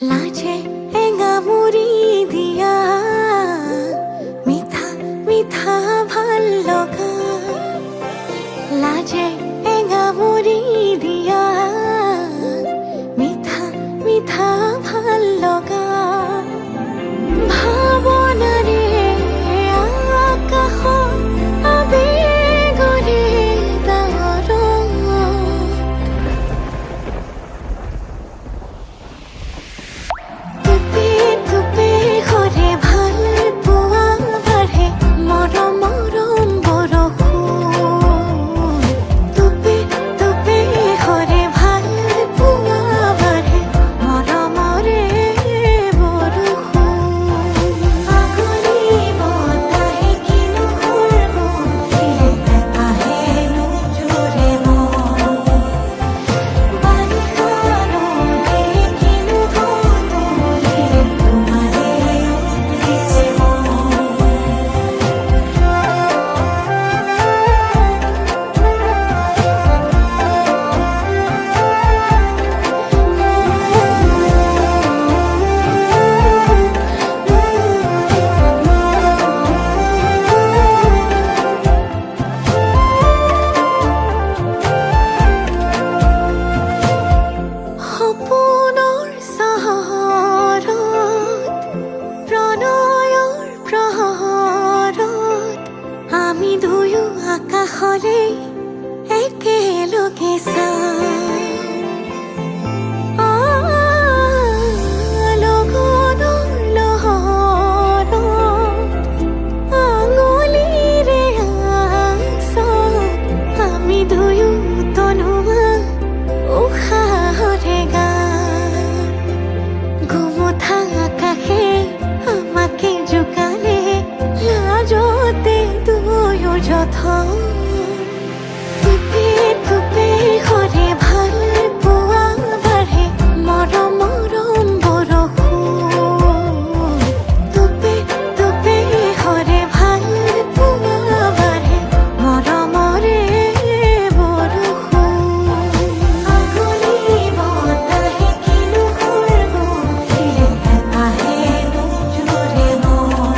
लाजे एंगा मुरी दिया मिठा मिठा ভাল লগা लाजे एंगा मुरी दिया मिठा मिठा ভাল লগা ভাবনারে আকাশ আবেগরে ডাৱৰ তুপে তুপে ঘৰে ভাল পোৱা বাঢ়ে মৰম মৰম বৰষুণ তুপে তুপে ঘৰে ভাল পোৱা বাঢ়ে মৰমৰে বৰষুণ আগলি বতাহে কিনো সুৰগুণ আহে নোজোৰে মন বাৰিষা ৰ'দে কিনো বতৰে তোমাৰে উঠিছে সপোনৰ চহৰত প্ৰণয়ৰ প্ৰহৰত আমি দুয়ো আকাশলে একেলগে চাই লগনৰ লহৰত আঙুলিৰে আঁচত আমি দুয়ো তনুৱা উশাহৰে গান গোমঠা আকাশে আমাকে জোকালে লাজতে দুয়ো যথন তুপে তুপে ঘৰে ভাল পোৱা বাঢ়ে মৰম মৰম বৰষুণ তুপে তুপে ঘৰে ভাল পোৱা বাঢ়ে মৰমৰে বৰষুণ আগলি বতাহে কিনো সুৰগুণ আহে নোজোৰে মন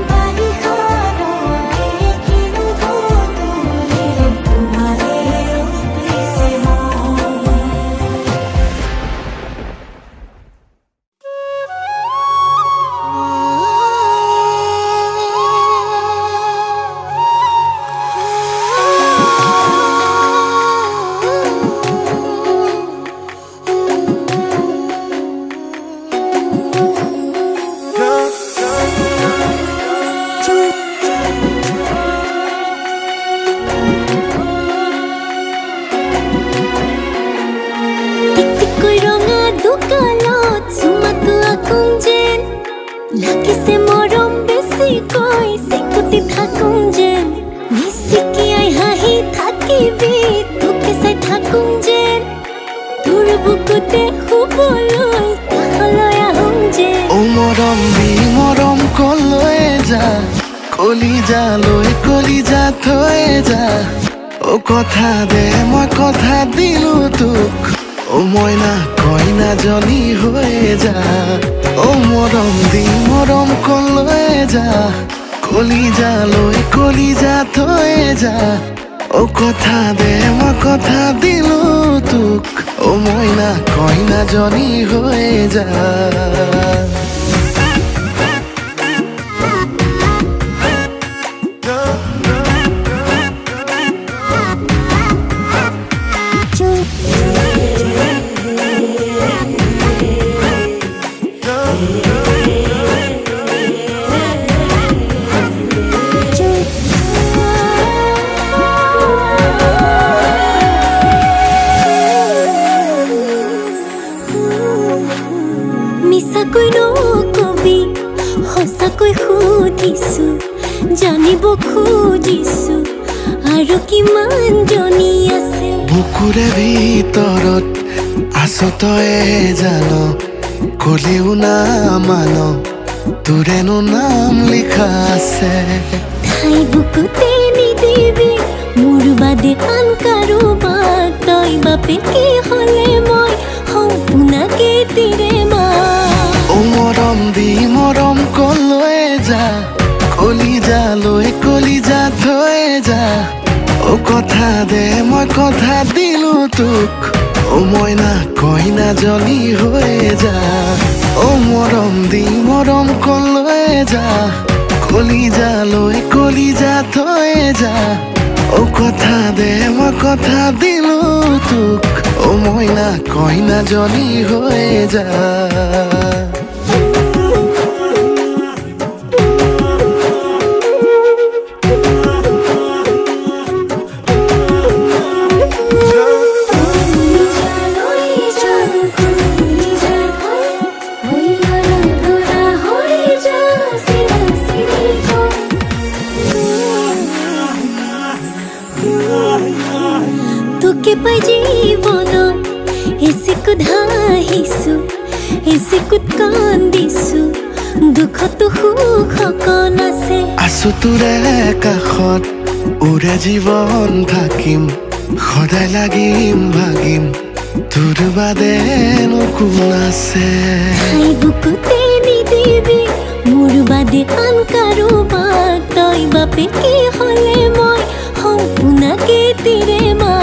বাৰিষা ৰ'দে কিনো বতৰে তোমাৰে উঠিছে টিকটিকৈ ৰঙা দোকানত চুমাটো আকুম যেন লাগিছে মৰম বেছিকৈ চিকুটি থাকুম যেন মিচিকিয়াই হাঁহি থাকিবি তোকে চাই থাকুম যেন তোৰ বুকুতে শুবলৈ কাষলৈ আহোম যেন ও মৰম দি মৰম কলৈ যা কলিজা থৈ যা ও কথা দে মই কথা দিলো তোক ও মইনা কইনাজনী হৈ যা ও মৰম দি মৰম কলৈ যা কলিজা থৈ যা ও কথা দে মই কথা দিলো তোক ও মইনা কইনাজনী হৈ যা মিছাকৈ নকবি সঁচাকৈ সুধিছো জানিব খুজিছো আৰু কিমান জনী আছে বুকুৰে ভিতৰত আছ তয়ে জান কলিও না মান তোৰেনো নাম লিখা আছে ঠাই বুকুতে নিদিবি মোৰ বাদে আন কাৰোবাক তই বাপেকে হ'লে মই সম্পূৰ্ণাকে তিৰে মা ও মৰম দি মৰম কলৈ যা কলিজা থৈ যা ও কথা দে মই কথা দিলো তোক ও মইনা কইনা জনী হৈ যা ও মৰম দি মৰম কলৈ যা কলিজা থৈ যা ও কথা দে মই কথা দিলো তোক ও মইনা কইনা জনী হৈ যা তোকে পাই জীৱনত এচিকুত হাঁহিছো এচিকুত কান্দিছো দুখতো সুখ অকণ আছে আছো তোৰে কাষত উৰে জীৱন থাকিম সদায় লাগিম ভাগিম তোৰ বাদেনো কোন আছে ঠাই বুকুতে নিদিবি মোৰ বাদে আন কাৰোবাক তই বাপেকে হ'লে মই সম্পূৰ্ণাকে তিৰে মা